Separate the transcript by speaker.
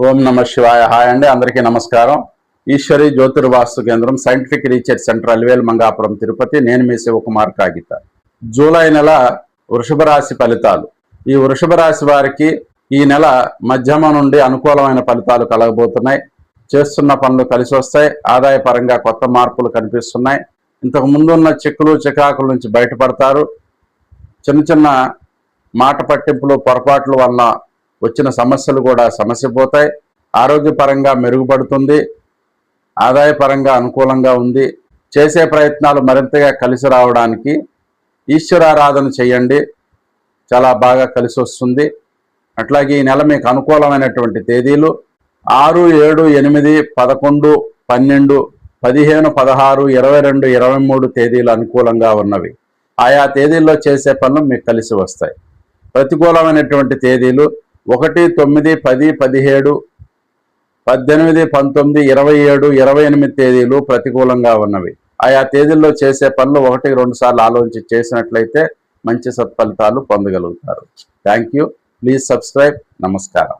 Speaker 1: ఓం నమ శివాయ. హాయ్ అండి, అందరికీ నమస్కారం. ఈశ్వరి జ్యోతిర్వాస్తు కేంద్రం, scientific research centre, Alivelu Mangapuram, Tirupati. నేను మీ శివకుమార్ కాగిత. జూలై నెల వృషభ రాశి ఫలితాలు. ఈ వృషభ రాశి వారికి ఈ నెల మధ్యమ నుండి అనుకూలమైన ఫలితాలు కలగబోతున్నాయి. చేస్తున్న పనులు కలిసి వస్తాయి. ఆదాయపరంగా కొత్త మార్పులు కనిపిస్తున్నాయి. ఇంతకు ముందు ఉన్న చిక్కులు చికాకుల నుంచి బయటపడతారు. చిన్న చిన్న మాట పట్టింపులు పొరపాట్ల వల్ల వచ్చిన సమస్యలు కూడా సమస్యపోతాయి. ఆరోగ్యపరంగా మెరుగుపడుతుంది. ఆదాయపరంగా అనుకూలంగా ఉంది. చేసే ప్రయత్నాలు మరింతగా కలిసి రావడానికి ఈశ్వరారాధన చేయండి, చాలా బాగా కలిసి వస్తుంది. అట్లాగే ఈ నెల మీకు అనుకూలమైనటువంటి తేదీలు 6, 7, 8, 11, 12, 15, 16, 22, 23 తేదీలు అనుకూలంగా ఉన్నవి. ఆయా తేదీల్లో చేసే పనులు మీకు కలిసి వస్తాయి. ప్రతికూలమైనటువంటి తేదీలు 1, 9, 10, 17, 18, 19, 27, 28 తేదీలు ప్రతికూలంగా ఉన్నవి. ఆయా తేదీల్లో చేసే పనులు 1, 2 సార్లు ఆలోచించి చేసినట్లయితే మంచి సత్ఫలితాలు పొందగలుగుతారు. Thank you. Please subscribe. నమస్కారం.